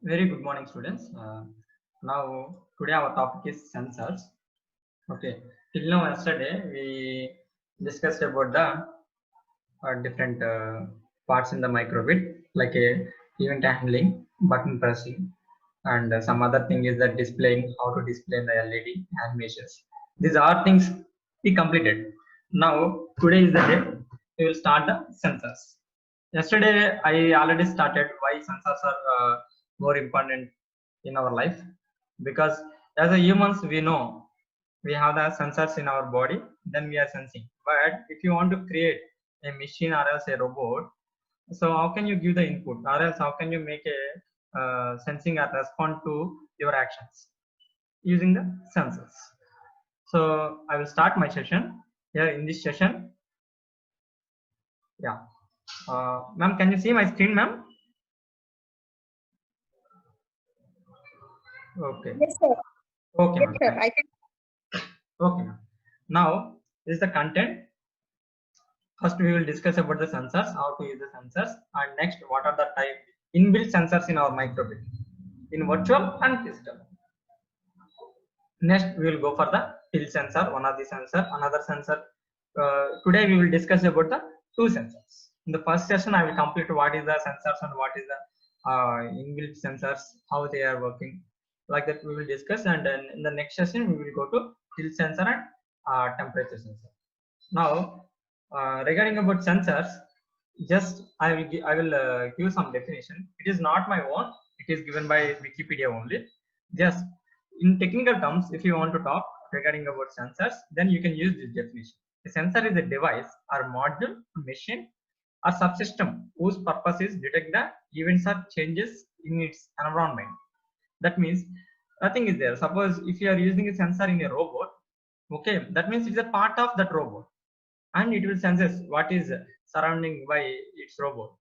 Very good morning, students. Now, today our topic is sensors. Okay, till now, yesterday we discussed about the different parts in the microbit, like a event handling, button pressing, and some other thing is that displaying, how to display the LED animations. These are things we completed. Now, today is the day we will start the sensors. Yesterday, I already started why sensors are more important in our life, because as a humans we know we have the sensors in our body, then we are sensing. But if you want to create a machine or else a robot, so how can you give the input, or else how can you make a sensing or respond to your actions using the sensors? So I will start my session here in this session. Yeah, ma'am, can you see my screen, ma'am? Okay. Yes, sir. Okay, Yes, ma'am. sir. I can. Okay, ma'am. Now this is the content. First, we will discuss about the sensors, how to use the sensors, and next, what are the type inbuilt sensors in our microbit, in virtual and physical. Next, we will go for the pill sensor, one of the sensor, another sensor. Today, we will discuss about the two sensors. In the first session, I will complete what is the sensors and what is the inbuilt sensors, how they are working. Like that, we will discuss, and then in the next session, we will go to pill sensor and temperature sensor. Now, regarding about sensors, just I will give some definition. It is not my own. It is given by Wikipedia only. Just in technical terms, if you want to talk regarding about sensors, then you can use this definition. A sensor is a device or module, machine, or subsystem whose purpose is detect the events or changes in its environment. That means nothing is there. Suppose if you are using a sensor in a robot, okay, that means it's a part of that robot, and it will senses what is surrounding by its robot,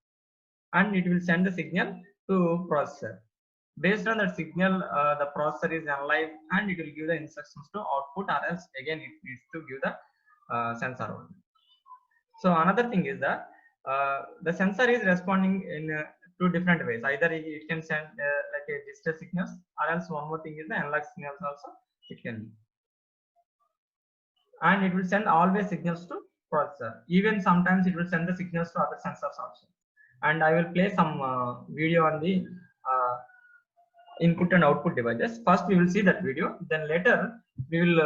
and it will send the signal to processor. Based on that signal, the processor is analyzed and it will give the instructions to output, or else again it needs to give the sensor only. So another thing is that the sensor is responding in two different ways. Either it can send like a digital signals, or else one more thing is the analog signals also it can be, and it will send always signals to processor. Even sometimes it will send the signals to other sensors also. And I will play some video on the uh, input and output devices. First we will see that video, then later we will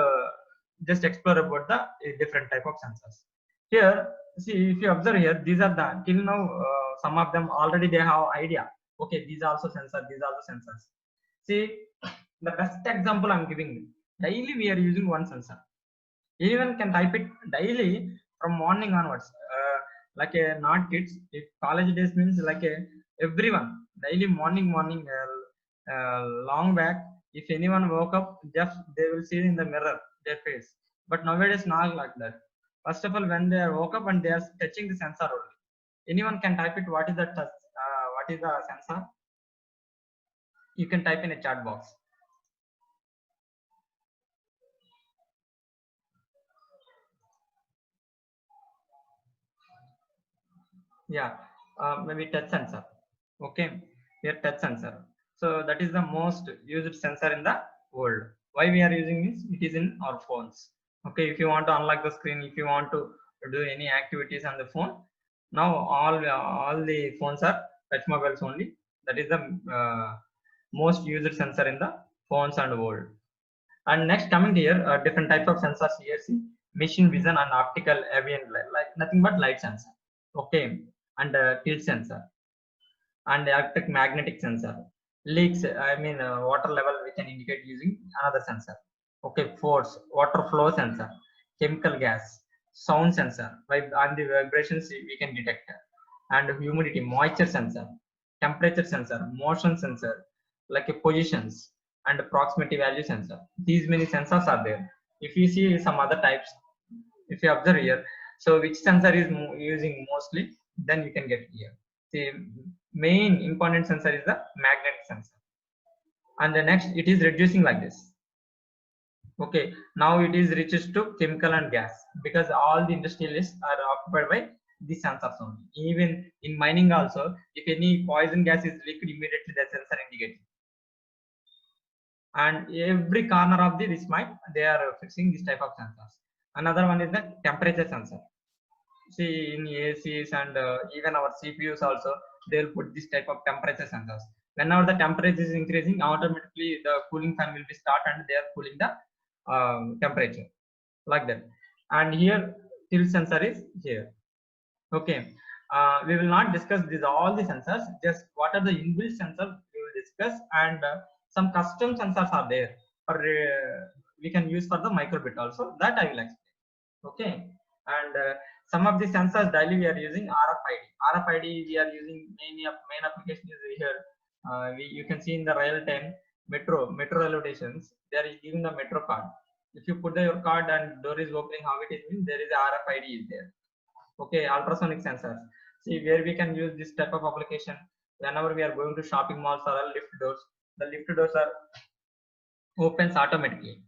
just explore about the different type of sensors. Here, see, if you observe here, these are the till now some of them already they have idea. Okay, these are also sensors, these are also sensors. See, the best example I'm giving, daily we are using one sensor. Anyone can type it daily from morning onwards, like a not kids, if college days means like a everyone daily morning long back, if anyone woke up, just they will see in the mirror their face. But nowadays not like that. First of all, when they are woke up and they are touching the sensor only. Anyone can type it, what is the touch, what is the sensor? You can type in a chat box. Yeah, maybe touch sensor. Okay, here touch sensor. So that is the most used sensor in the world. Why we are using this? It is in our phones. Okay, if you want to unlock the screen, if you want to do any activities on the phone, now all the phones are touch mobiles only. That is the most used sensor in the phones and world. And next, coming here, different type of sensors here. See, machine vision and optical ambient light, like nothing but light sensor. Okay, and tilt sensor, and electric magnetic sensor. Leaks, I mean water level we can indicate using another sensor. Okay, force, water flow sensor, chemical gas, sound sensor, by on the vibrations we can detect, and humidity, moisture sensor, temperature sensor, motion sensor, like a positions, and proximity value sensor. These many sensors are there. If you see some other types, if you observe here, so which sensor is using mostly, then you can get here. The main important sensor is the magnetic sensor, and the next it is reducing like this. Okay, now it is reaches to chemical and gas, because all the industrialists are occupied by these sensors only. Even in mining also, if any poison gas is leaked, immediately the sensor indicates. and every corner of this mic they are fixing this type of sensors. Another one is the temperature sensor. See, in ACs and even our CPUs also, they'll put this type of temperature sensors. Whenever the temperature is increasing, automatically the cooling fan will be start and they are cooling the temperature like that. And here tilt sensor is here. Okay, we will not discuss all the sensors. Just what are the inbuilt sensors we will discuss, and some custom sensors are there, or we can use for the microbit also. That I will explain. Okay, and some of the sensors daily we are using RFID. RFID we are using main application is here. You can see in the real time metro elevations. They are giving the metro card. If you put your card and door is opening, how it is means there is a RFID is there. Okay, ultrasonic sensors. See where we can use this type of application whenever we are going to shopping malls or lift doors. The lift doors are opens automatically.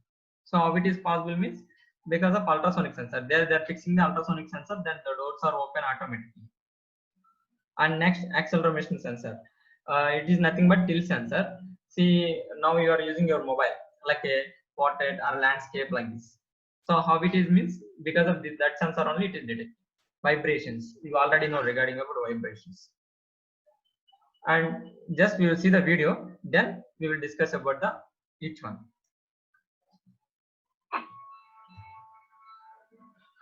So how it is possible means because of ultrasonic sensor. They're fixing the ultrasonic sensor, then the doors are open automatically. And next, accelerometer sensor. It is nothing but tilt sensor. See, now you are using your mobile like a portrait or landscape like this. So how it is means because of that sensor only it is detected. Vibrations. You already know regarding about vibrations. And just we will see the video, then we will discuss about the each one.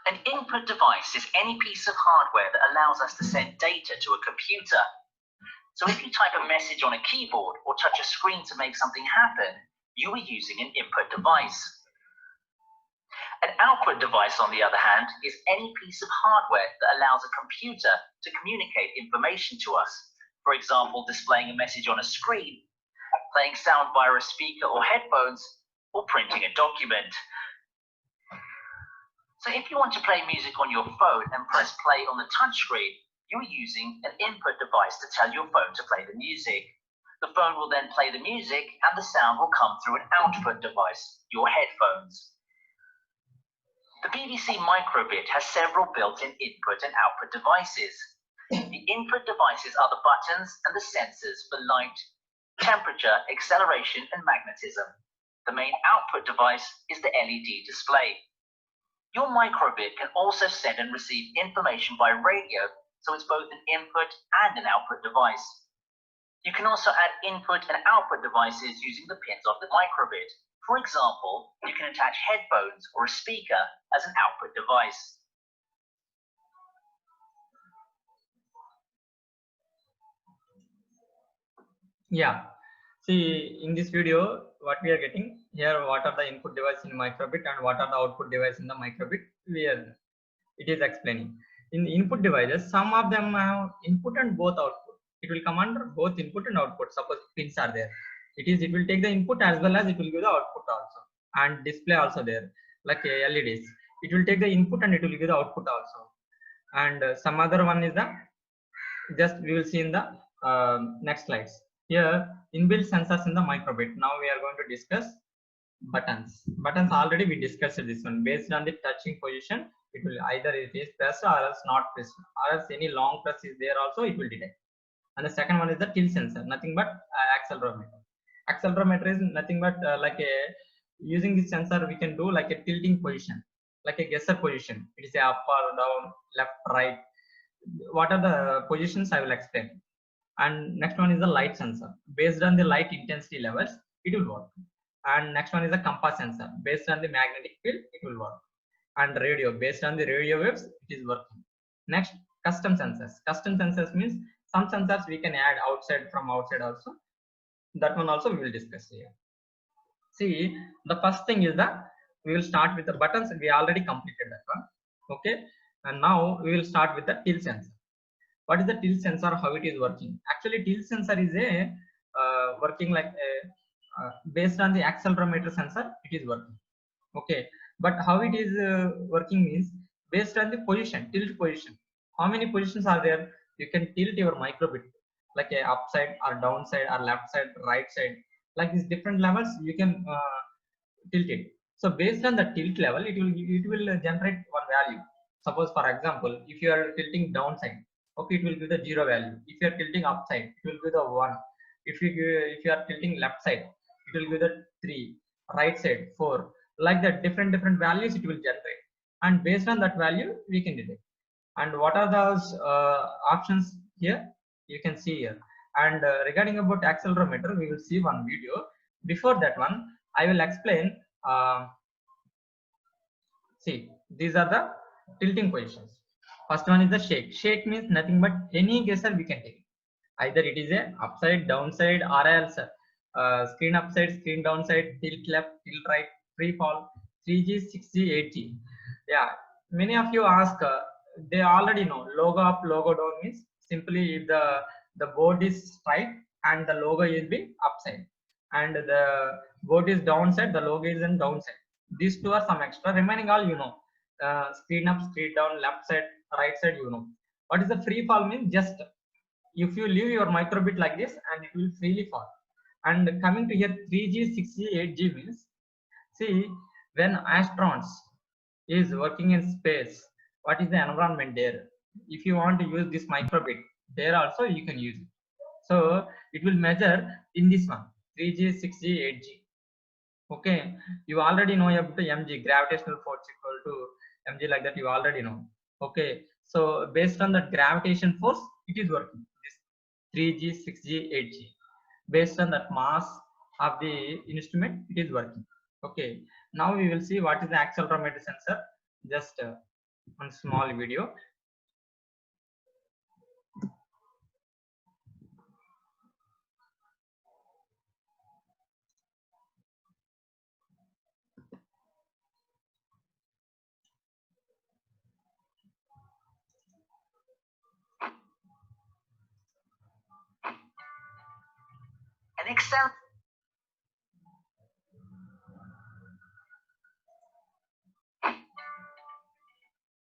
An input device is any piece of hardware that allows us to send data to a computer. So if you type a message on a keyboard or touch a screen to make something happen, you are using an input device. An output device, on the other hand, is any piece of hardware that allows a computer to communicate information to us. For example, displaying a message on a screen, playing sound via a speaker or headphones, or printing a document. So if you want to play music on your phone and press play on the touchscreen, you are using an input device to tell your phone to play the music. The phone will then play the music and the sound will come through an output device, your headphones. The BBC Microbit has several built-in input and output devices. The input devices are the buttons and the sensors for light, temperature, acceleration, and magnetism. The main output device is the LED display. Your microbit can also send and receive information by radio, so it's both an input and an output device. You can also add input and output devices using the pins of the microbit. For example, you can attach headphones or a speaker as an output device. Yeah, see in this video what we are getting here, what are the input device in microbit and what are the output device in the microbit, it is explaining. In input devices, some of them have input and both output. It will come under both input and output. Suppose pins are there, it will take the input as well as it will give the output also, and display also there like LEDs. It will take the input and it will give the output also. And some other one is the, just we will see in the next slides. Here inbuilt sensors in the microbit. Now we are going to discuss buttons. Buttons already we discussed this one. Based on the touching position, it will either it is pressed or else not pressed, or else any long press is there also it will detect. And the second one is the tilt sensor, nothing but accelerometer. Accelerometer is nothing but like a, using this sensor we can do like a tilting position, like a guesser position. It is a up or down, left, right. What are the positions I will explain. And next one is the light sensor. Based on the light intensity levels, it will work. And next one is the compass sensor. Based on the magnetic field, it will work. And radio, based on the radio waves, it is working. Next, custom sensors. Custom sensors means some sensors we can add outside, from outside also. That one also we will discuss here. See, the first thing is that we will start with the buttons. We already completed that one. Okay. And now we will start with the tilt sensor. What is the tilt sensor? How it is working? Actually, tilt sensor is a working like a, based on the accelerometer sensor. It is working. Okay, but how it is working means based on the position, tilt position. How many positions are there? You can tilt your microbit like a upside or downside or left side, right side. Like these different levels, you can tilt it. So based on the tilt level, it will generate one value. Suppose for example, if you are tilting downside, okay, it will give the 0 value. If you are tilting upside, it will give the 1. If you are tilting left side, it will give the 3, right side 4, like that different values it will generate, and based on that value we can detect. And what are those options here? You can see here. And regarding about accelerometer, we will see one video. Before that one, I will explain. See, these are the tilting positions. First one is the shake. Shake means nothing but any guesser we can take. Either it is a upside, downside, or else screen upside, screen downside, tilt left, tilt right, free fall, 3G, 6G, 8G. Yeah, many of you ask, they already know logo up, logo down means simply if the board is straight and the logo is be upside, and the board is downside, the logo is in downside. These two are some extra. Remaining all you know. Screen up, screen down, left side, right side, you know. What is the free fall means? Just if you leave your microbit like this and it will freely fall. And coming to here 3G, 6G, 8G means, see, when astronauts is working in space, what is the environment there? If you want to use this microbit, there also you can use it. So it will measure in this one 3G, 6G, 8G. Okay, you already know about the mg, gravitational force equal to mg, like that you already know. Okay, so based on that gravitation force it is working, this 3G, 6G, 8G, based on that mass of the instrument it is working. Okay, now we will see what is the accelerometer sensor. Just one small video.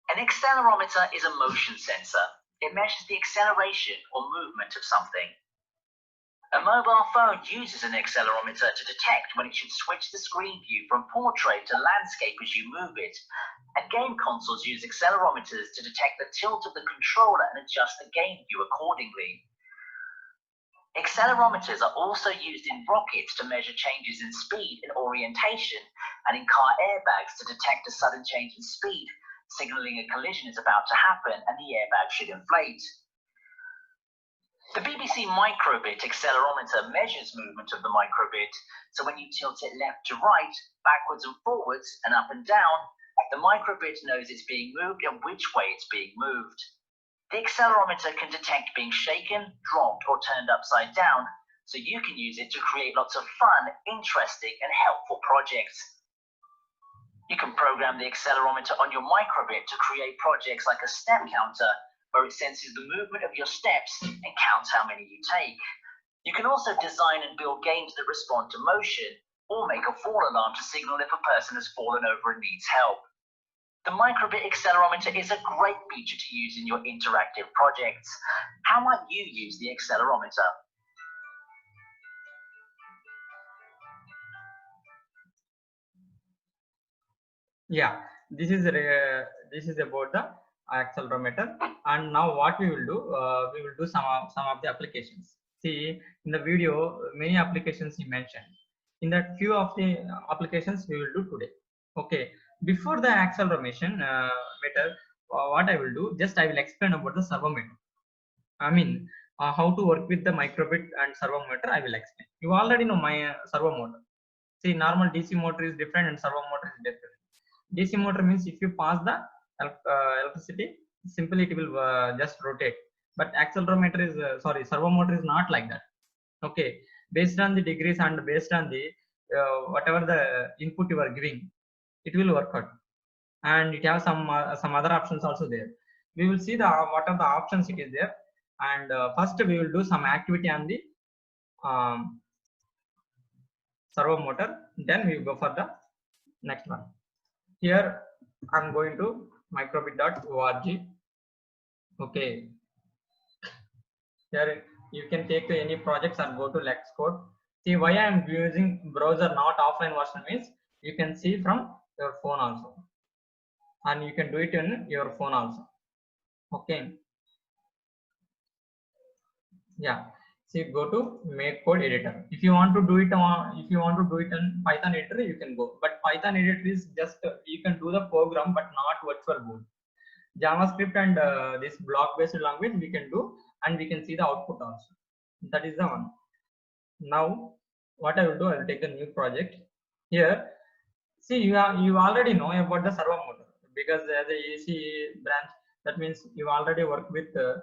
An accelerometer is a motion sensor. It measures the acceleration or movement of something. A mobile phone uses an accelerometer to detect when it should switch the screen view from portrait to landscape as you move it. And game consoles use accelerometers to detect the tilt of the controller and adjust the game view accordingly. Accelerometers are also used in rockets to measure changes in speed and orientation, and in car airbags to detect a sudden change in speed, signaling a collision is about to happen and the airbag should inflate. The BBC Microbit accelerometer measures movement of the microbit, so when you tilt it left to right, backwards and forwards, and up and down, the microbit knows it's being moved and which way it's being moved. The accelerometer can detect being shaken, dropped, or turned upside down, so you can use it to create lots of fun, interesting, and helpful projects. You can program the accelerometer on your microbit to create projects like a step counter, where it senses the movement of your steps and counts how many you take. You can also design and build games that respond to motion, or make a fall alarm to signal if a person has fallen over and needs help. The microbit accelerometer is a great feature to use in your interactive projects. How might you use the accelerometer? Yeah, this is about the accelerometer. And now what we will do some of the applications. See, in the video many applications he mentioned. In that few of the applications we will do today. Okay, before the accelerometer meter, what I will do, just I will explain about the servometer. I mean, how to work with the microbit and servometer I will explain. You already know my servo motor. See, normal DC motor is different and servo motor is different. DC motor means if you pass the electricity, simply it will just rotate. But accelerometer is servo motor is not like that. Okay, based on the degrees and based on the whatever the input you are giving, it will work out. And it has some other options also there. We will see the what are the options it is there. And first we will do some activity on the servo motor. Then we will go for the next one. Here I'm going to microbit.org. Okay, here you can take any projects and go to Lex Code. See why I am using browser, not offline version, means you can see from your phone also, and you can do it in your phone also. Okay, yeah, See, go to make code editor. If you want to do it in Python editor, you can go. But Python editor is just you can do the program, but not virtual board. JavaScript and this block-based language we can do, and we can see the output also. That is the one. Now, what I will do, I will take a new project. Here, see, you already know about the servo motor because as a AC branch, that means you already work with the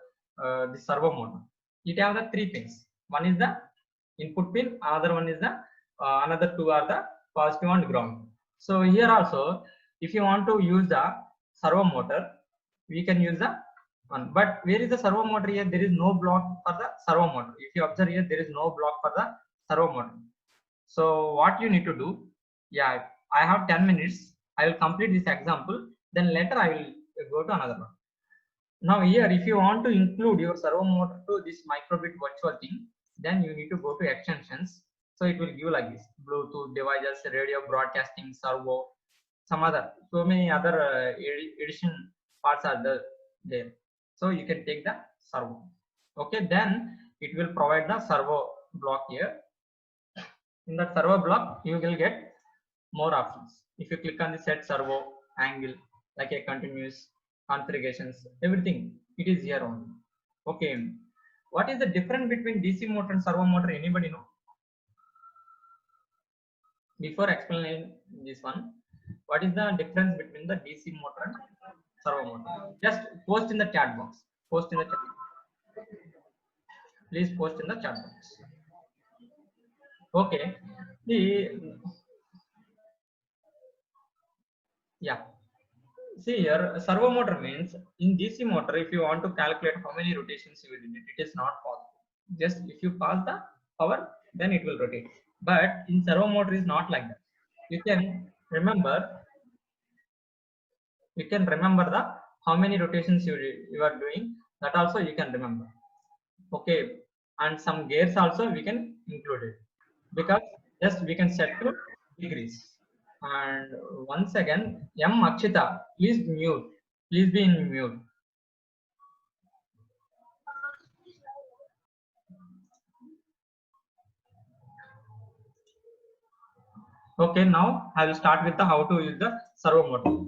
servo motor. It have the three pins. One is the input pin, another one is the another two are the positive and ground. So here also, if you want to use the servo motor, we can use the one. But where is the servo motor here? There is no block for the servo motor. If you observe here, there is no block for the servo motor. So what you need to do? Yeah, I have 10 minutes. I will complete this example. Then later I will go to another one. Now here, if you want to include your servo motor to this microbit virtual thing, then you need to go to extensions. So it will give like this: Bluetooth devices, radio broadcasting, servo, some other, so many other edition parts are there. So you can take the servo. Okay, then it will provide the servo block here. In that servo block, you will get more options. If you click on the set servo angle, like a continuous configurations, everything, it is here only. Okay, what is the difference between DC motor and servo motor? Anybody know? Before explaining this one, what is the difference between the DC motor and servo motor? Just post in the chat box. Post in the chat. Please post in the chat box. Okay. Yeah. See here, servo motor means in DC motor, if you want to calculate how many rotations you will do, it is not possible. Just if you pass the power, then it will rotate. But in servo motor is not like that. You can remember the how many rotations you are doing. That also you can remember. Okay, and some gears also we can include it because just we can set to degrees. And once again, M Akshita, please mute. Please be in mute. Okay, now I will start with the how to use the servo motor.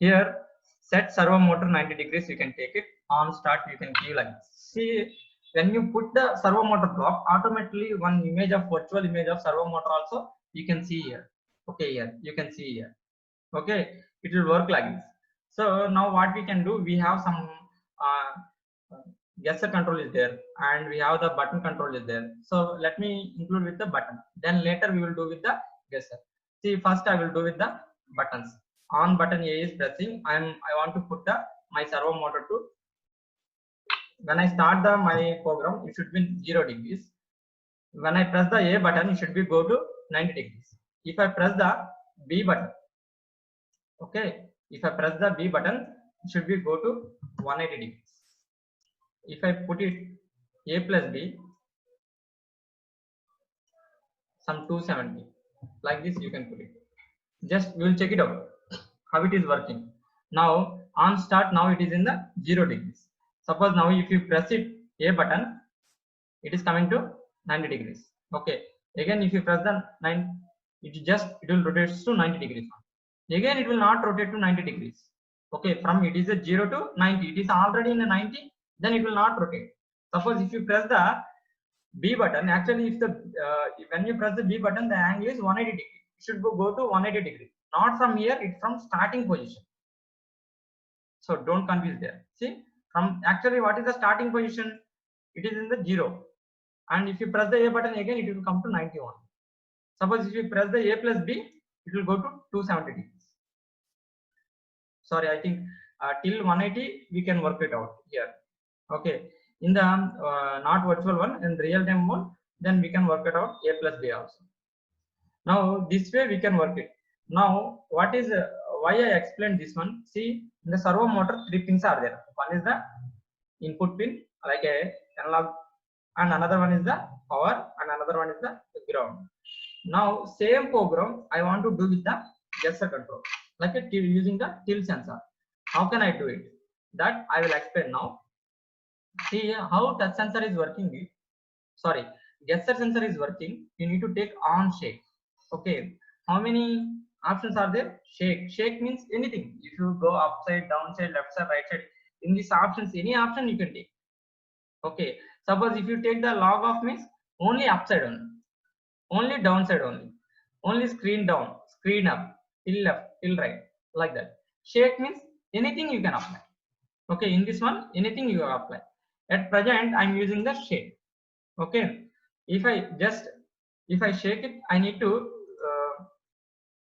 Here, set servo motor 90 degrees. You can take it on start. You can give like this. See, when you put the servo motor block, automatically one image of virtual image of servo motor also you can see here. Okay, here you can see here. Okay, it will work like this. So now what we can do, we have some gesture control is there, and we have the button control is there. So let me include with the button. Then later we will do with the gesture. See, first I will do with the buttons. On button A is pressing. I want to put my servo motor to. When I start my program, it should be 0 degrees. When I press the A button, it should be go to 90 degrees. If I press the B button, okay, if I press the B button, it should be go to 180 degrees. If I put it A plus B, some 270, like this you can put it. Just we will check it out how it is working. Now on start, now it is in the 0 degrees. Suppose now if you press it A button, it is coming to 90 degrees. Okay, again if you press the 9, it will rotate to 90 degrees. Again it will not rotate to 90 degrees. Okay, from it is a 0 to 90, it is already in the 90, then it will not rotate. Suppose if you press the B button, actually if the when you press the B button, the angle is 180 degree. It should go to 180 degree, not from here, it's from starting position. So don't confuse there. See, from actually what is the starting position? It is in the 0, and if you press the A button again, it will come to 91. Suppose if you press the A plus B, it will go to 270 degrees. Sorry, I think till 180 we can work it out here. Okay, in the not virtual one, in real time one, then we can work it out A plus B also. Now this way we can work it. Now what is why I explained this one? See, in the servo motor 3 pins are there. One is the input pin like a analog, and another one is the power, and another one is the ground. Now same program I want to do with the gesture control, like a using the tilt sensor. How can I do it? That I will explain now. See how touch sensor is working. sorry, gesture sensor is working, you need to take on shake. Okay, how many options are there? Shake means anything. If you go upside, downside, left side, right side, in these options, any option you can take. Okay, suppose if you take the log off means only upside only, only downside only screen down, screen up, till left, till right, like that. Shake means anything you can apply. Okay, in this one anything you apply. At present I'm using the shake. Okay, if I shake it, I need to uh,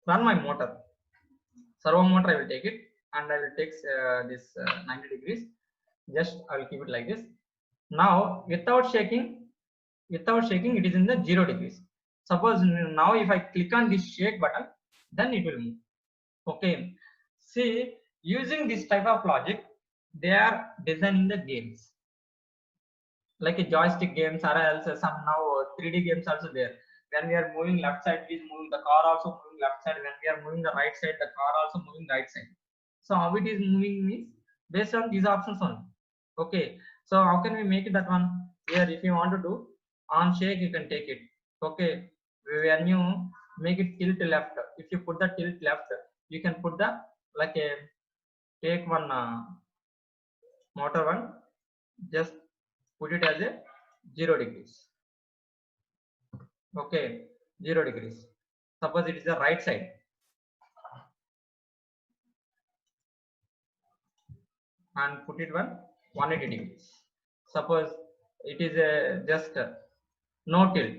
run my motor, servo motor. I will take it and I will take this 90 degrees. Just I will keep it like this. Now without shaking it is in the 0 degrees. Suppose now if I click on this shake button, then it will move. Okay, see, using this type of logic, they are designing the games like a joystick games, or else some now 3D games also there. When we are moving left side, it is moving, the car also moving left side. When we are moving the right side, the car also moving right side. So how it is moving means based on these options only. Okay, so how can we make it that one? Here if you want to do on shake, you can take it. Okay, when you make it tilt left, if you put the tilt left, you can put the like a take one motor one, just put it as a 0 degrees. Okay, 0 degrees. Suppose it is the right side, and put it 180 degrees. Suppose it is a just no tilt.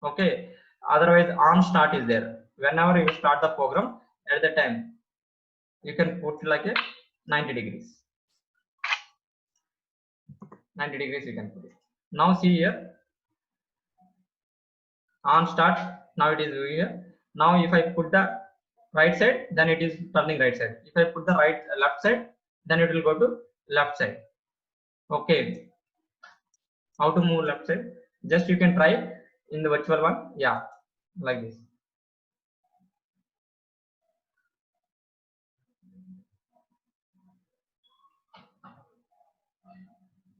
Okay, otherwise on start is there. Whenever you start the program, at the time you can put like a 90 degrees. 90 degrees you can put it. Now see here, on start, now it is here. Now if I put the right side, then it is turning right side. If I put the left side, then it will go to left side. Okay, how to move left side? Just you can try in the virtual one. Yeah, like this.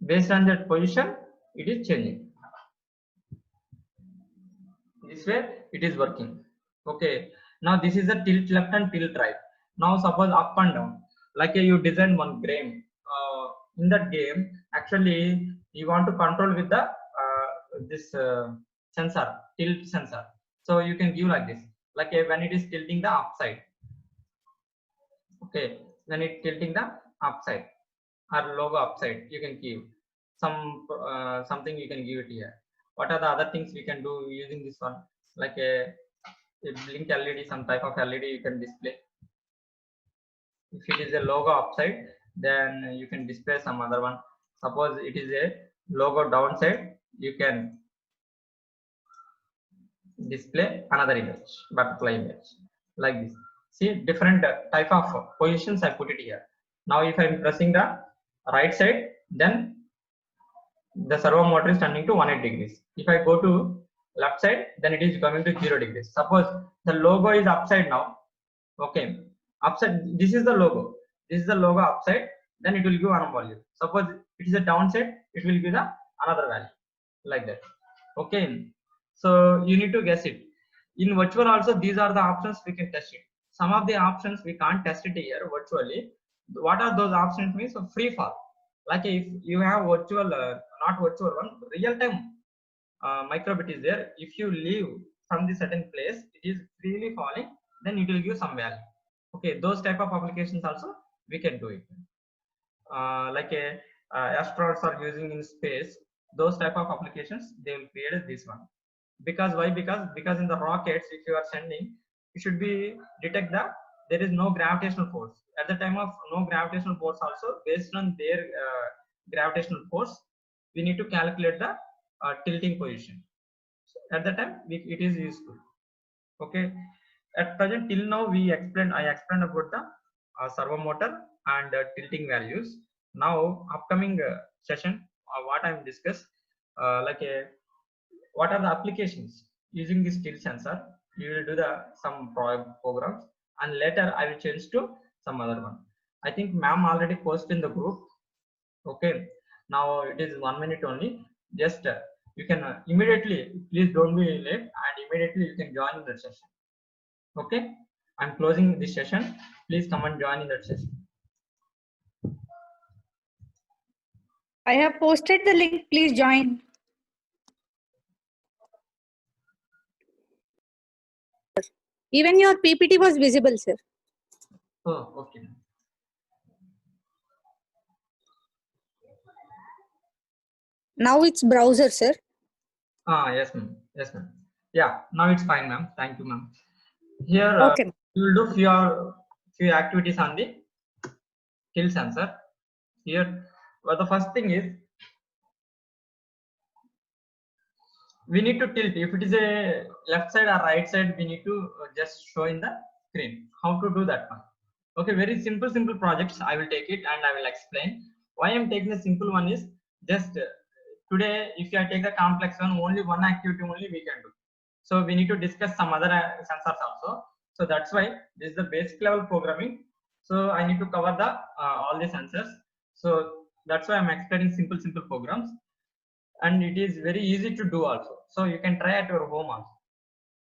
Based on that position, it is changing. This way it is working. Okay, now this is a tilt left and tilt right. Now suppose up and down, like you design one game. In that game, actually you want to control with the this sensor, tilt sensor. So you can give like this, like when it is tilting the upside. Okay, when it tilting the upside or logo upside, you can give some something you can give it here. What are the other things we can do using this one? Like a blink LED, some type of LED you can display. If it is a logo upside, then you can display some other one. Suppose it is a logo downside, you can display another image, butterfly image, like this. See, different type of positions I put it here. Now if I'm pressing the right side, then the servo motor is turning to 180 degrees. If I go to left side, then it is coming to 0 degrees. Suppose the logo is upside now. Okay, upside, this is the logo, this is the logo upside, then it will give one value. Suppose it is a downside, it will give the another value, like that. Okay, so you need to guess it. In virtual also, these are the options we can test it. Some of the options we can't test it here virtually. What are those options means? So free fall, like if you have virtual not virtual one, real time microbit is there. If you leave from the certain place, it is freely falling, then it will give some value. Okay, those type of applications also we can do it. Like astronauts are using in space, those type of applications they will create this one. Because why? Because in the rockets, if you are sending, you should be detect that there is no gravitational force. At the time of no gravitational force also, based on their gravitational force, we need to calculate the tilting position. So at the time it is useful. Okay, at present till now I explained about the servo motor and tilting values. Now upcoming session, what I'm discuss, like a what are the applications using this tilt sensor. You will do the some programs, and later I will change to some other one. I think ma'am already posted in the group. Okay, now it is 1 minute only. Just you can immediately, please don't be late, and immediately you can join in that session. Okay, I'm closing this session. Please come and join in that session. I have posted the link. Please join. Even your PPT was visible, sir. Oh, okay. Now it's browser, sir. Yes, ma'am. Yes, ma'am. Yeah, now it's fine, ma'am. Thank you, ma'am. Here, Okay. we will do few activities on the tilt sensor. Here, well, the first thing is we need to tilt. If it is a left side or right side, we need to just show in the screen. How to do that one? Okay, very simple projects. I will take it and I will explain. Why I'm taking the simple one is just today, if I take the complex one, only one activity only we can do. So we need to discuss some other sensors also. So that's why this is the basic level programming. So I need to cover the all the sensors. So that's why I'm explaining simple programs, and it is very easy to do also. So you can try at your home also.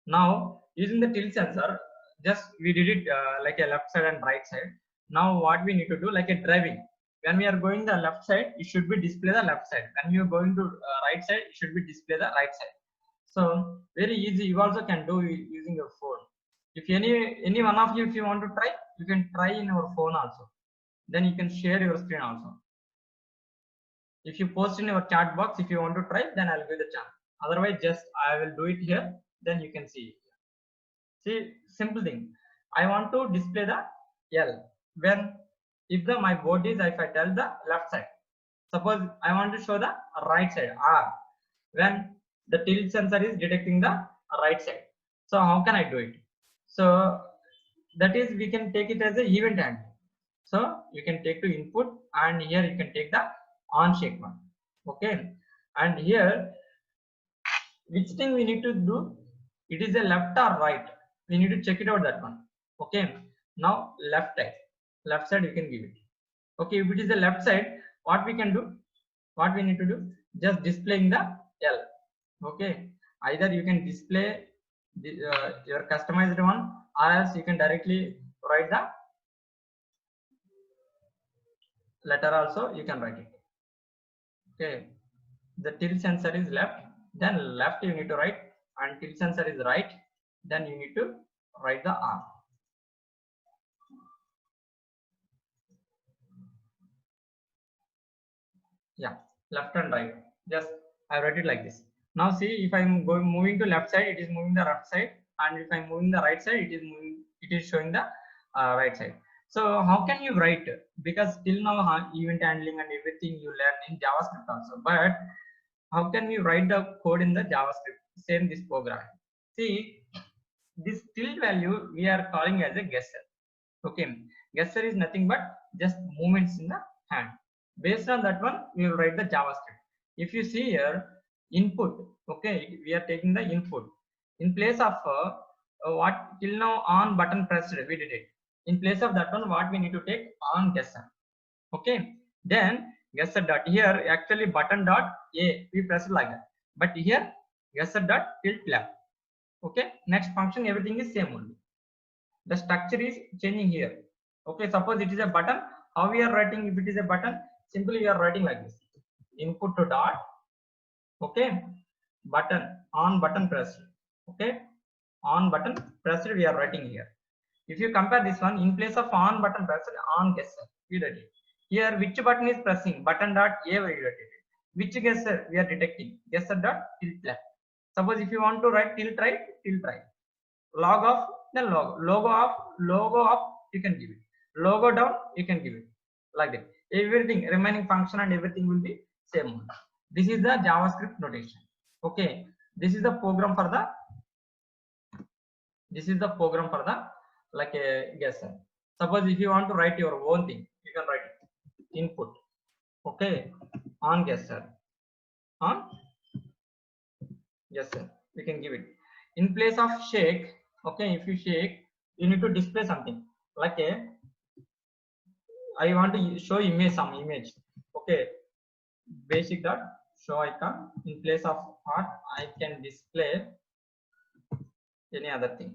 Now using the tilt sensor, just we did it like a left side and right side. Now what we need to do, like a driving, when we are going the left side, it should be display the left side. When you are going to right side, it should be display the right side. So very easy. You also can do using your phone. If any one of you, if you want to try, you can try in your phone also. Then you can share your screen also. If you post in your chat box, if you want to try, then I'll give the chance. Otherwise, just I will do it here. Then you can see it. See, simple thing. I want to display the L. When if the my board is, if I tell the left side, suppose I want to show the right side R. When the tilt sensor is detecting the right side. So how can I do it? So that is, we can take it as an event handling. So you can take to input, and here you can take the on shake one. Okay, and here which thing we need to do? It is a left or right? We need to check it out, that one. Okay, now left side you can give it. Okay, if it is the left side, what we can do? What we need to do? Just displaying the L. Okay, either you can display the, your customized one, or else you can directly write the letter also, you can write it. Okay, the tilt sensor is left, then left you need to write, and tilt sensor is right, then you need to write the R. Yeah, left and right. Just I write it like this. Now see, if I'm moving to left side, it is moving the left side, and if I'm moving the right side, it is showing the right side. So how can you write? Because till now event handling and everything you learn in JavaScript also, but how can we write the code in the JavaScript? Same this program. See, this tilt value we are calling as a guesser. Okay, guesser is nothing but just movements in the hand. Based on that one, we will write the JavaScript. If you see here, input. Okay, we are taking the input in place of what till now on button pressed. We did it. In place of that one, what we need to take on guesser. Okay, then guesser dot here actually button dot a we press it like that, but here guesser dot tilt left. Okay, next function everything is same only. The structure is changing here. Okay, suppose it is a button. How we are writing? If it is a button, simply we are writing like this: input to dot. Okay, button on button pressed. Okay, on button pressed we are writing here. If you compare this one, in place of on button pressed, on guesser we did it. Here which button is pressing? Button dot a we did it. Which guesser we are detecting? Guesser dot tilt left. Suppose if you want to write tilt right, log off, then logo off, you can give it, logo down, you can give it like that. Everything remaining function and everything will be same one. This is the JavaScript notation. Okay, this is the program for the like a guesser. Suppose if you want to write your own thing, you can write it. Input. Okay, on guesser, on guesser, we can give it. In place of shake, okay, if you shake, you need to display something like a, I want to show image, some image. Okay, basic dot show icon. In place of heart, I can display any other thing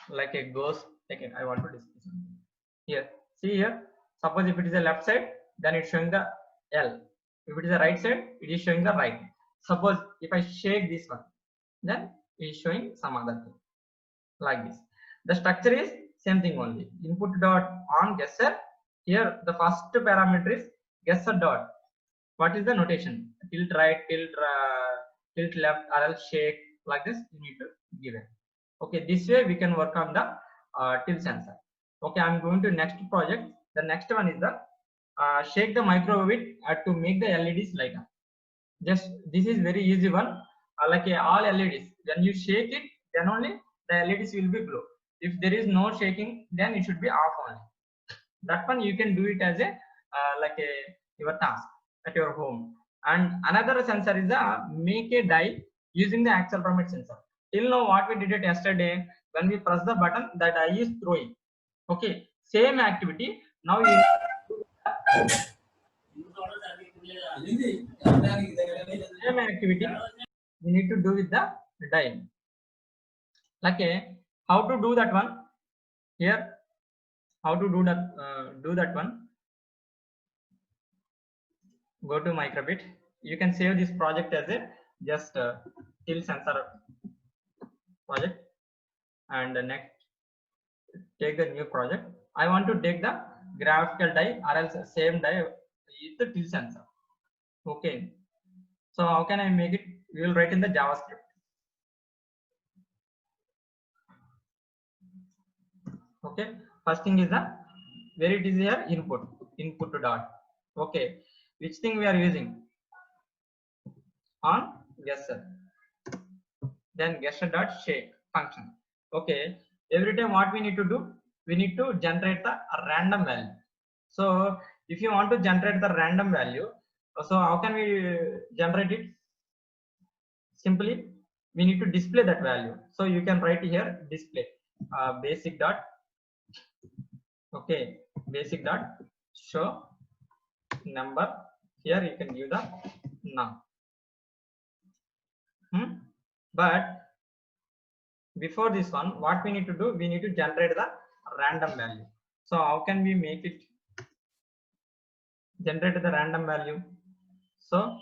like a ghost. Okay, I want to display something here. See here. Suppose if it is the left side, then it's showing the L. If it is the right side, it is showing the right. Suppose if I shake this one, then it is showing some other thing like this. The structure is same thing only. Input dot on gesture. Here the first parameter is gesture dot. What is the notation? Tilt right, tilt left, or else shake, like this you need to give it. Okay, this way we can work on the tilt sensor. Okay, I'm going to next project. The next one is the shake the microwave to make the LEDs light up. Just this is very easy one. Like all LEDs, when you shake it, then only the LEDs will be glow. If there is no shaking, then it should be off only. That one you can do it as a your task at your home. And another sensor is the make a die using the accelerometer sensor. Till now what we did it yesterday, when we press the button, that die is throwing. Okay, same activity. Now you same activity we need to do with the die. Okay, how to do that one? Here, how to do that one? Go to Microbit. You can save this project as a just tilt sensor project, and next take the new project. I want to take the graphical die, or else same die is the tilt sensor. Okay, so how can I make it? We will write in the JavaScript. Okay, first thing is the where it is here input dot. Okay, which thing we are using? On gesture. Then gesture dot shake function. Okay, every time what we need to do? We need to generate the random value. So if you want to generate the random value, so how can we generate it? Simply we need to display that value. So you can write here display basic dot. Okay, basic dot show number. Here you can give the num. But before this one, what we need to do? We need to generate the random value. So how can we make it generate the random value? So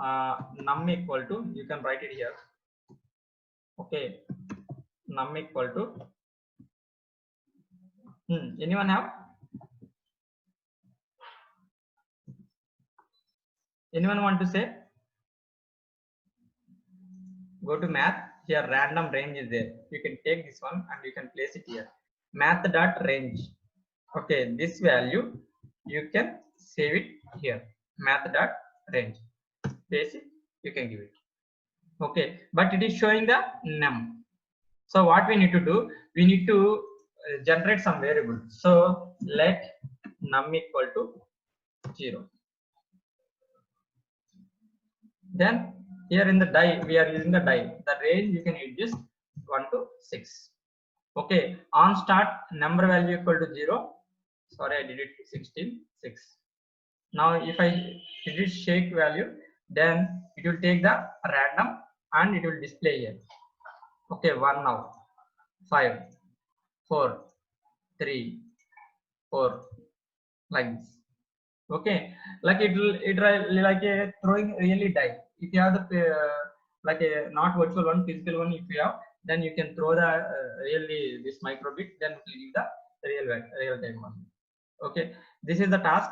num equal to, you can write it here. Okay, num equal to anyone have? Anyone want to say? Go to math. Here random range is there. You can take this one and you can place it here. Math dot range. Okay, this value you can save it here. Math dot range. Place it. You can give it. Okay, but it is showing the num. So what we need to do? We need to generate some variable. So let num equal to 0. Then here in the die we are using the die. The range you can adjust 1 to 6. Okay, on start number value equal to 0. Sorry, I did it 16 6. Now if I did shake value, then it will take the random and it will display here. Okay, 1 now, 5, 4, 3, 4, like this. Okay, like it like a throwing really die. If you have the like a not virtual one, physical one, if you have, then you can throw the really this microbit, then it will give the real time one. Okay, this is the task.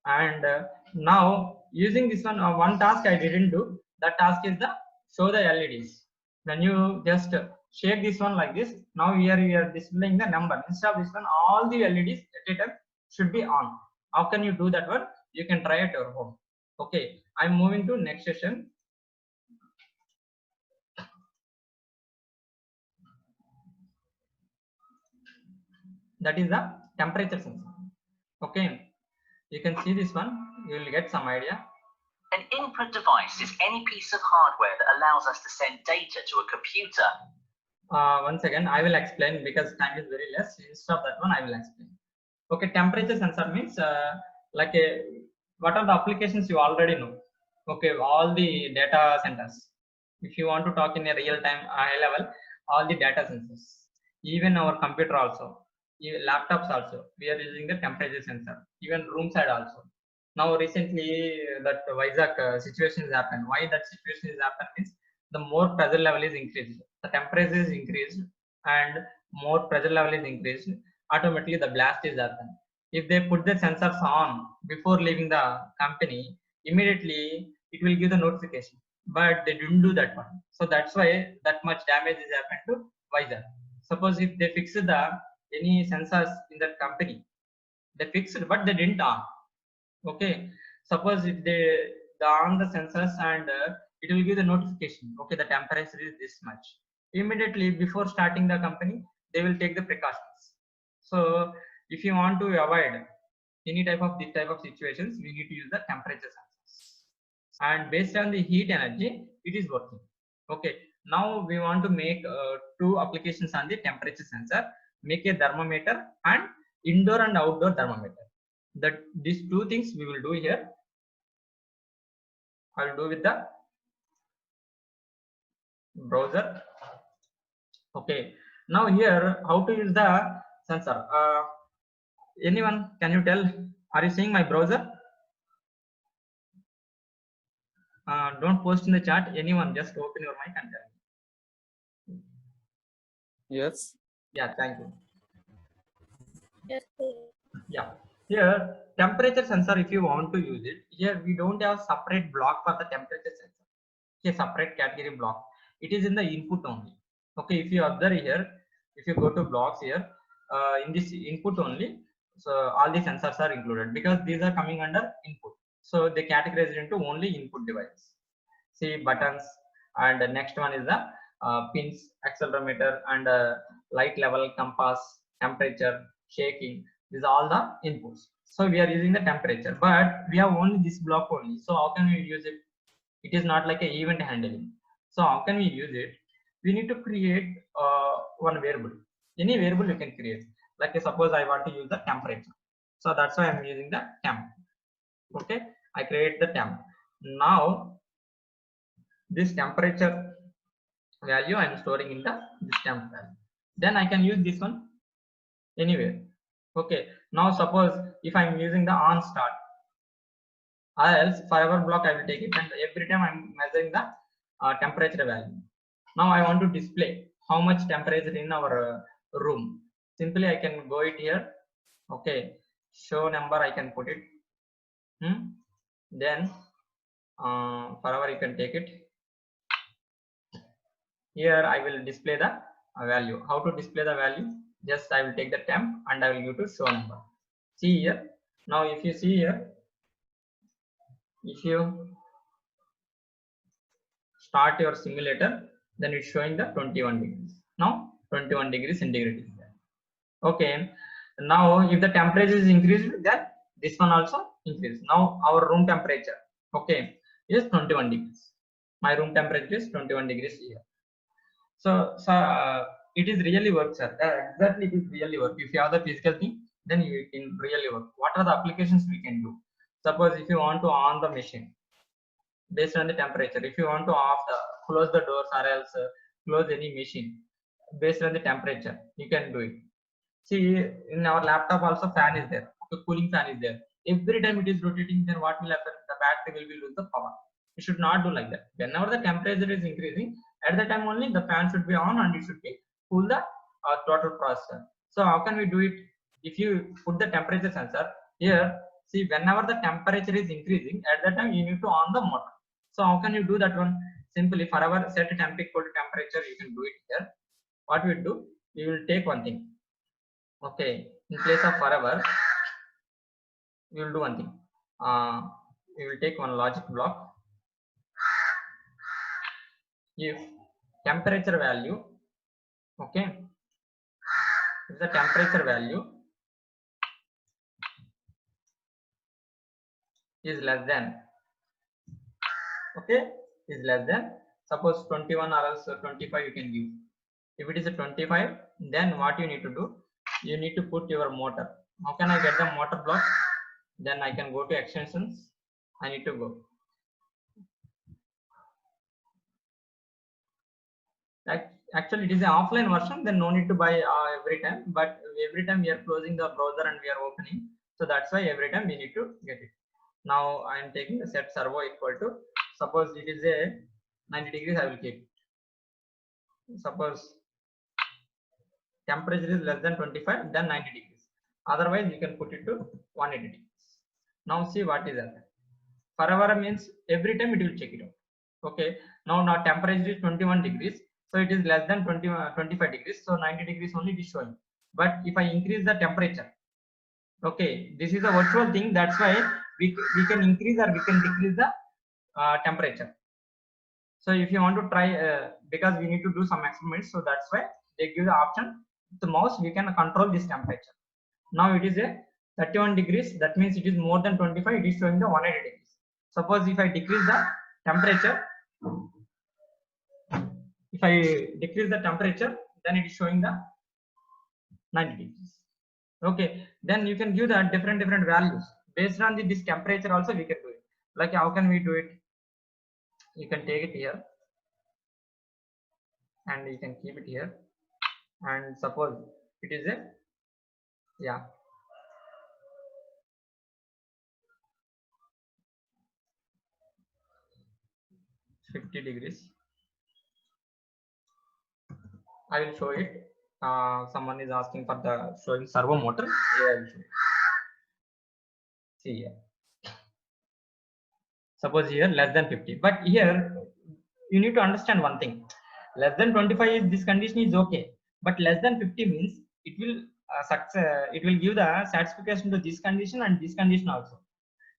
And now using this one, one task I didn't do. That task is the show the LEDs. When you just shake this one like this, now here we are displaying the number. Instead of this one, all the LEDs at a time should be on. How can you do that one? You can try at your home. Okay, I'm moving to next session. That is the temperature sensor. Okay, you can see this one. You will get some idea. An input device is any piece of hardware that allows us to send data to a computer. Once again, I will explain because time is very less. Instead of that one, I will explain. Okay, temperature sensor means like what are the applications you already know. Okay, all the data centers. If you want to talk in a real time high level, all the data sensors, even our computer also, even laptops also, we are using the temperature sensor, even room side also. Now recently that Vizag situation has happened. Why that situation has happened is the more pressure level is increased, the temperature is increased, and more pressure level is increased, automatically the blast is happened. If they put the sensors on before leaving the company, immediately it will give the notification, but they didn't do that one. So that's why that much damage is happened to Vizag. Suppose if they fixed the any sensors in that company, they fixed but they didn't on. Okay, suppose if they on the sensors and it will give the notification. Okay, the temperature is this much. Immediately before starting the company, they will take the precautions. So if you want to avoid any type of this type of situations, we need to use the temperature sensors. And based on the heat energy, it is working. Okay, now we want to make two applications on the temperature sensor. Make a thermometer and indoor and outdoor thermometer. That these two things we will do here. I'll do with the browser. Okay, now here how to use the sensor. Anyone can you tell? Are you seeing my browser? Don't post in the chat. Anyone, just open your mic and tell me. Yes. Yeah, thank you. Yes. Yeah, here temperature sensor, if you want to use it, here we don't have separate block for the temperature sensor. Here separate category block. It is in the input only. Okay, if you observe here, if you go to blocks here, in this input only, so all the sensors are included because these are coming under input. So they categorize into only input device. See buttons, and the next one is the pins, accelerometer, and light level, compass, temperature, shaking. These are all the inputs. So we are using the temperature, but we have only this block only. So how can we use it? It is not like a event handling. So how can we use it? We need to create one variable. Any variable you can create. Like suppose I want to use the temperature. So that's why I'm using the temp. Okay, I create the temp. Now this temperature value I'm storing in the this temp value. Then I can use this one anywhere. Okay, now suppose if I'm using the on start, else forever block I will take it, and every time I'm measuring the temperature value. Now I want to display how much temperature in our room. Simply I can go it here. Okay, show number I can put it. Then forever you can take it. Here I will display the value. How to display the value? Just I will take the temp and I will go to show number. See here. Now if you see here, if you start your simulator, then it's showing the 21 degrees. Now 21 degrees centigrade is there. Okay. Now if the temperature is increased, then this one also increases. Now our room temperature, okay, is 21 degrees. My room temperature is 21 degrees here. So it is really work, sir. Exactly, it is really work. If you have the physical thing, then you can really work. What are the applications we can do? Suppose if you want to on the machine based on the temperature, if you want to close the doors or else close any machine based on the temperature, you can do it. See, in our laptop also fan is there. The cooling fan is there. Every time it is rotating, then what will happen? The battery will lose the power. You should not do like that. Whenever the temperature is increasing, at the time only the fan should be on and it should be cool the total processor. So how can we do it? If you put the temperature sensor here, see whenever the temperature is increasing, at that time you need to on the motor. So how can you do that one? Simply forever set temp equal to temperature, you can do it here. What we do? We will take one thing. Okay, in place of forever, we will do one thing. We will take one logic block. If temperature value, okay, if the temperature value is less than, okay, is less than, suppose 21 or else 25 you can give. If it is a 25, then what you need to do? You need to put your motor. How can I get the motor block? Then I can go to extensions. I need to go. Actually, it is an offline version, then no need to buy every time, but every time we are closing the browser and we are opening, so that's why every time we need to get it. Now I am taking the set servo equal to, suppose it is a 90 degrees, I will keep. Suppose temperature is less than 25, then 90 degrees. Otherwise, you can put it to 180 degrees. Now see what is that. Forever means every time it will check it out. Okay. Now temperature is 21 degrees. So it is less than 25 degrees. So 90 degrees only it is showing. But if I increase the temperature, okay, this is a virtual thing. That's why we can increase or we can decrease the temperature. So if you want to try, because we need to do some experiments, so that's why they give the option. The mouse we can control this temperature. Now it is a 31 degrees. That means it is more than 25. It is showing the 180 degrees. Suppose if I decrease the temperature, then it is showing the 90 degrees. Okay, then you can give the different values based on this temperature. Also we can do it. Like how can we do it? You can take it here and you can keep it here, and suppose it is a 50 degrees. I will show it. Someone is asking for the showing servo motor. Here I will show it. See here. Suppose here less than 50, but here you need to understand one thing. Less than 25 is, this condition is okay, but less than 50 means it will it will give the satisfaction to this condition and this condition also.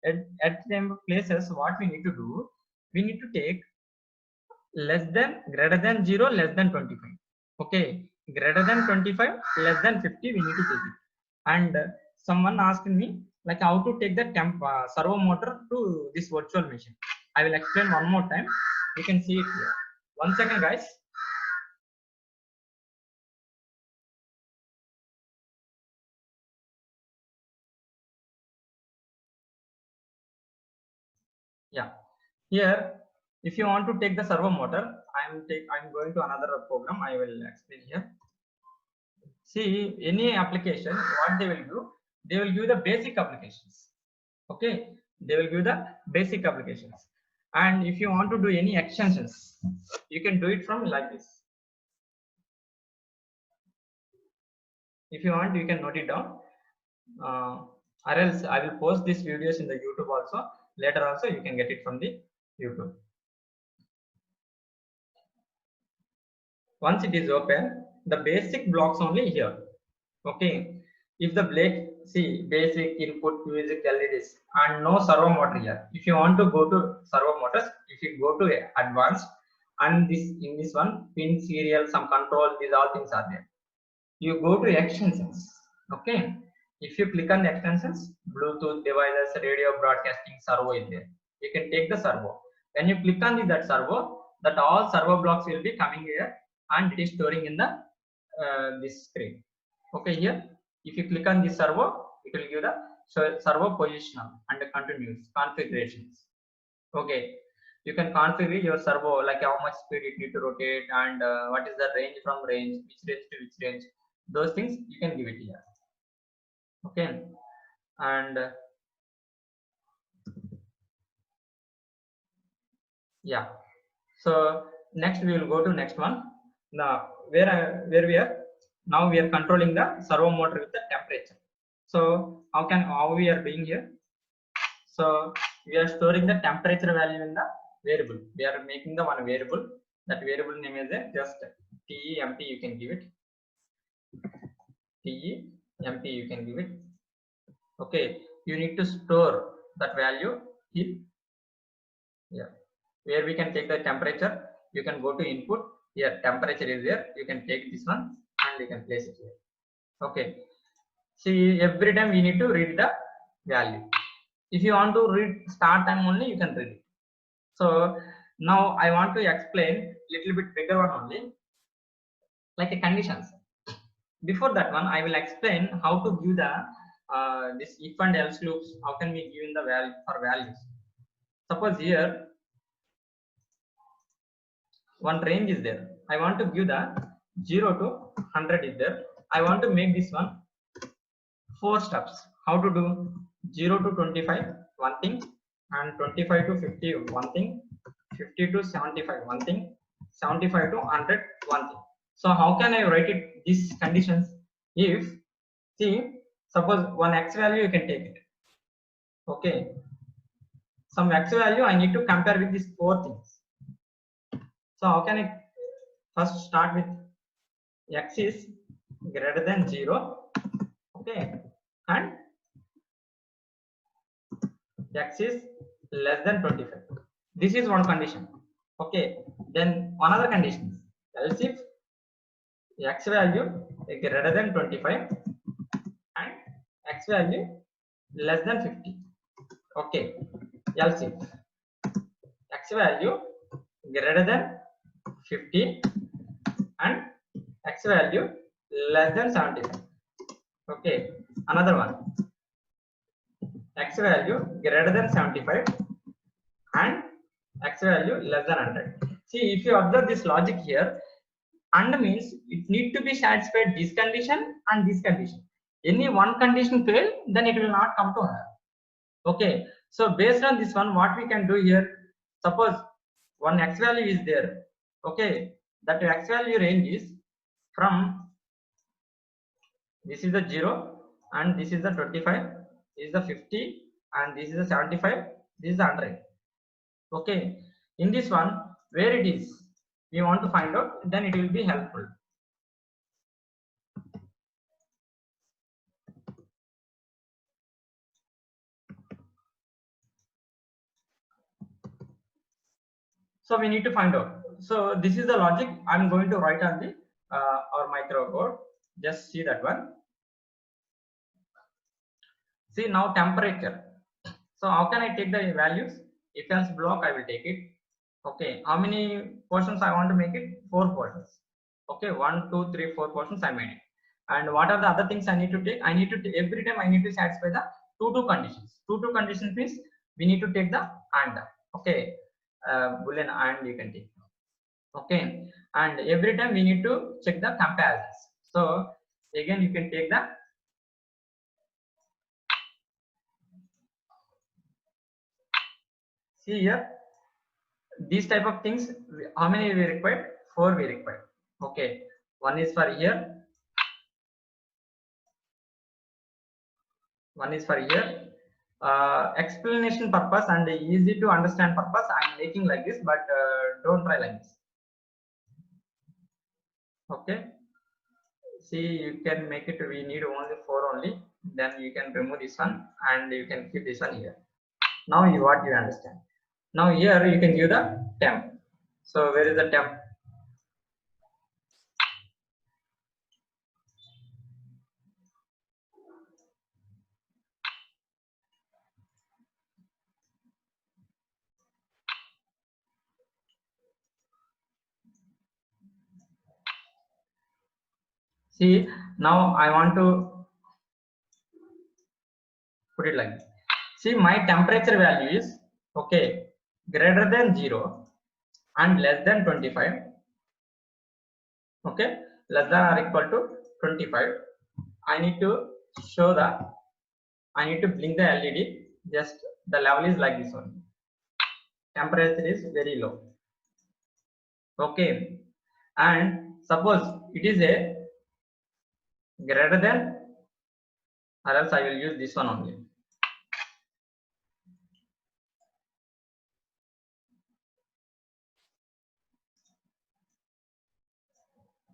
At some places, what we need to do, we need to take less than, greater than 0, less than 25. Okay, greater than 25, less than 50, we need to take it. And someone asked me like how to take the servo motor to this virtual machine. I will explain one more time. You can see it here. 1 second, guys. Yeah, here if you want to take the servo motor, I'm going to another program. I will explain here. See, any application, what they will do, they will give the basic applications. Okay, they will give the basic applications. And if you want to do any extensions, you can do it from like this. If you want, you can note it down. Or else I will post these videos in the YouTube also. Later also you can get it from the YouTube. Once it is open, the basic blocks only here. Okay, if the see basic, input, music, LEDs, and no servo motor here. If you want to go to servo motors, if you go to advanced, and in this one pin, serial, some control, these all things are there. You go to extensions. Okay, if you click on the extensions, Bluetooth devices, radio broadcasting, servo is there. You can take the servo. When you click on that servo, that all servo blocks will be coming here, and it is storing in the this screen. Okay, here if you click on this servo, it will give the servo positional and continuous configurations. Okay, you can configure your servo, like how much speed it need to rotate, and what is the range from range, which range to which range. Those things you can give it here. Okay, and yeah. So next we will go to next one. Now where we are now, we are controlling the servo motor with the temperature. So how we are doing here? So we are storing the temperature value in the variable. We are making the one variable. That variable name is just temp. You can give it temp. You can give it. Okay, you need to store that value here. Yeah, where we can take the temperature. You can go to input. Here temperature is there. You can take this one and you can place it here. Okay. See, every time we need to read the value. If you want to read start time only, you can read it. So now I want to explain little bit bigger one only, like a conditions. Before that one, I will explain how to give the this if and else loops. How can we give in the value for values? Suppose here one range is there. I want to give the 0 to 100 is there. I want to make this one 4 steps. How to do? 0 to 25 one thing, and 25 to 50 one thing, 50 to 75 one thing, 75 to 100 one thing. So how can I write it these conditions? If, see, suppose one x value you can take it, okay, some x value I need to compare with these 4 things. So how can I first start with x is greater than 0, okay, and x is less than 25. This is one condition, okay. Then another condition, else if x value is greater than 25 and x value less than 50, okay, else if x value greater than 50 and x value less than 75, okay. Another one, x value greater than 75 and x value less than 100. See, if you observe this logic here, and means it need to be satisfied this condition and this condition. Any one condition fail, then it will not come to her, okay. So based on this one, what we can do here, suppose one x value is there, okay, that x value range is from, this is the 0 and this is the 25, this is the 50 and this is the 75, this is the 100, okay. In this one, where it is we want to find out, then it will be helpful. So we need to find out. So this is the logic I'm going to write on the our microcode. Just see that one. See now temperature. So how can I take the values? If else block I will take it. Okay, how many portions I want to make it? 4 portions. Okay, 1, 2, 3, 4 portions I made it. And what are the other things I need to take? I need to every time I need to satisfy the 2 conditions. 2 conditions means we need to take the AND. Okay, boolean AND you can take. Okay, and every time we need to check the comparisons. So again you can take the see here these type of things. How many we required? 4 we required. Okay, one is for here, one is for here. Explanation purpose and easy to understand purpose I'm making like this, but don't try like this. Okay, see, you can make it, we need only 4 only, then you can remove this one and you can keep this one here. Now what you understand. Now here you can give the temp. So where is the temp? See, now I want to put it like this. See, my temperature value is, okay, greater than 0 and less than 25. Okay, less than or equal to 25. I need to show the, I need to blink the LED. Just the level is like this one. Temperature is very low. Okay, and suppose it is a greater than, or else I will use this one only.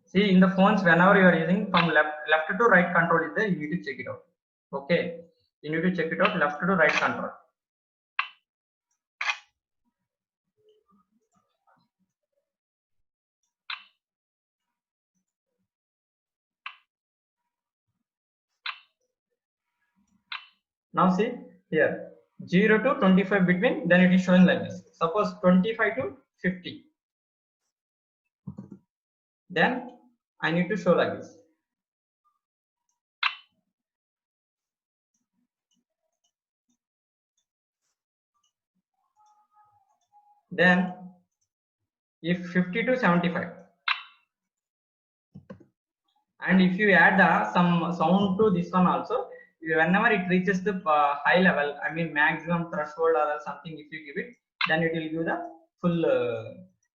See, in the phones, whenever you are using from left to right control is there, you need to check it out. Okay, you need to check it out, left to right control. Now see here, 0 to 25 between, then it is showing like this. Suppose 25 to 50. Then I need to show like this. Then if 50 to 75, And if you add some sound to this one also, whenever it reaches the high level, I mean maximum threshold or something, if you give it, then it will give the full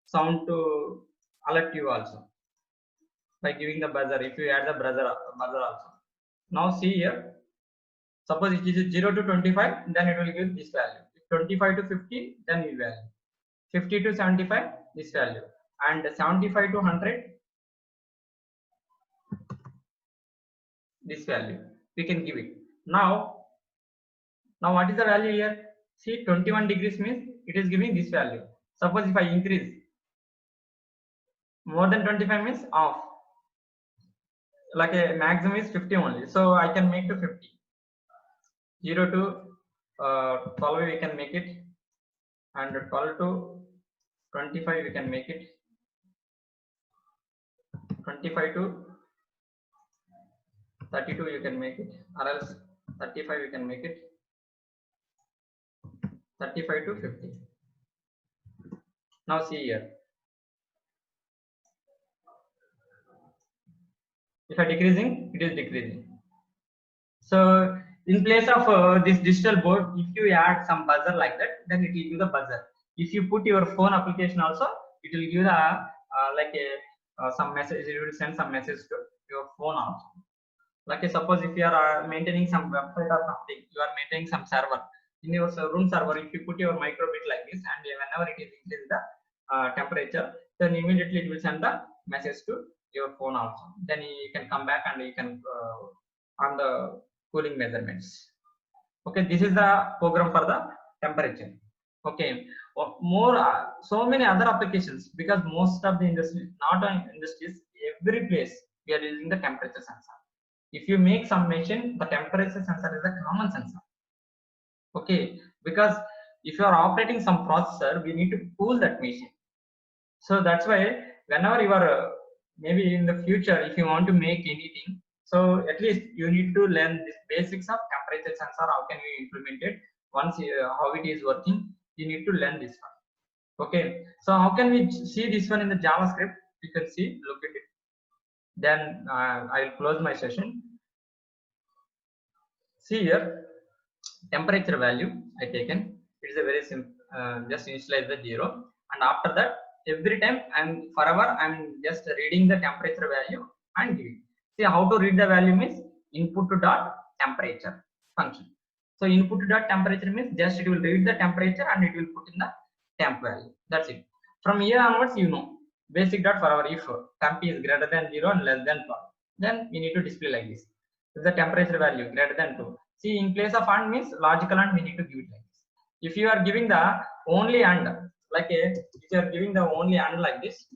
sound to alert you also by giving the buzzer. If you add the buzzer also. Now see here, suppose it is 0 to 25, then it will give this value. 25 to 50, then this value. 50 to 75, this value. And 75 to 100, this value. We can give it. Now what is the value here? See, 21 degrees means it is giving this value. Suppose if I increase more than 25 means off. Like a maximum is 50 only. So I can make to 50. 0 to 12 we can make it. And 12 to 25 we can make it. 25 to 32 you can make it, or else 35 you can make it. 35 to 50. Now see here. If I decreasing, it is decreasing. So in place of this digital board, if you add some buzzer like that, then it will give the buzzer. If you put your phone application also, it will give the some message. It will send some message to your phone also. Like suppose if you are maintaining some website or something, you are maintaining some server in your room server. If you put your microbit like this, and whenever it is increase the temperature, then immediately it will send the message to your phone also. Then you can come back and you can on the cooling measurements. Okay, this is the program for the temperature. Okay, more so many other applications, because most of the industries, not only industries, every place we are using the temperature sensor. If you make some machine, the temperature sensor is a common sensor. Okay, because if you are operating some processor, we need to cool that machine. So that's why whenever you are maybe in the future, if you want to make anything, so at least you need to learn this basics of temperature sensor. How can we implement it? Once how it is working, you need to learn this one. Okay, so how can we see this one in the JavaScript? You can see, look at it. Then I'll close my session. See here, temperature value I taken. It's a very simple. Just initialize the 0, and after that, every time I'm just reading the temperature value and giving. See how to read the value means input to dot temperature function. So input to dot temperature means just it will read the temperature and it will put in the temp value. That's it. From here onwards, you know, basic dot for our if temp is greater than 0 and less than 12, then we need to display like this. If the temperature value greater than 2, see in place of and means logical and we need to give it like this. If you are giving the only and if you are giving the only and like this,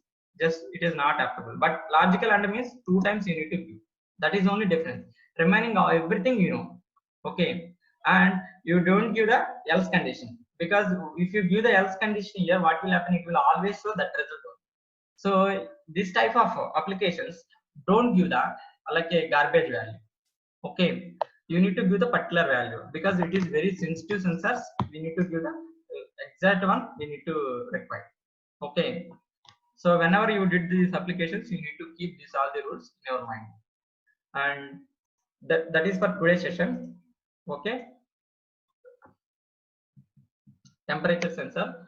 just it is not applicable. But logical and means 2 times you need to give. That is only difference. Remaining everything you know. Okay, and you don't give the else condition, because if you give the else condition here, what will happen? It will always show that result. So this type of applications don't give the a garbage value. Okay, you need to give the particular value, because it is very sensitive sensors. We need to give the exact one we need to require. Okay, so whenever you did these applications, you need to keep this all the rules in your mind, and that is for today's session. Okay, temperature sensor,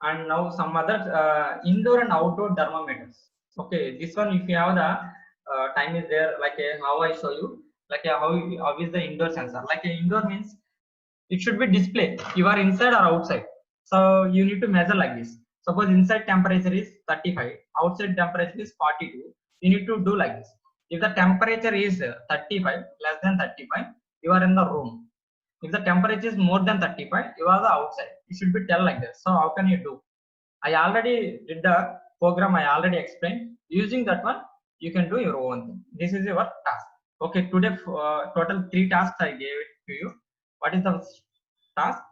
and now some other indoor and outdoor thermometers. Okay, this one if you have the time is there, how I show you, how is the indoor sensor. Indoor means it should be display. You are inside or outside, so you need to measure like this. Suppose inside temperature is 35, outside temperature is 42. You need to do like this. If the temperature is 35, less than 35, you are in the room. If the temperature is more than 35, you are the outside. You should be tell like this. So how can you do? I already did the program. I already explained. Using that one, you can do your own thing. This is your task. Okay, today total 3 tasks I gave it to you. What is the task?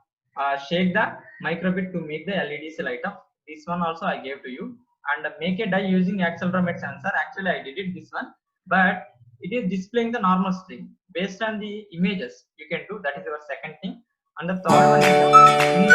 Shake the microbit to make the LEDs light up. This one also I gave to you. And make a die using accelerometer sensor. Actually, I did it this one, but it is displaying the normal string based on the images. You can do that is your second thing. And the third one is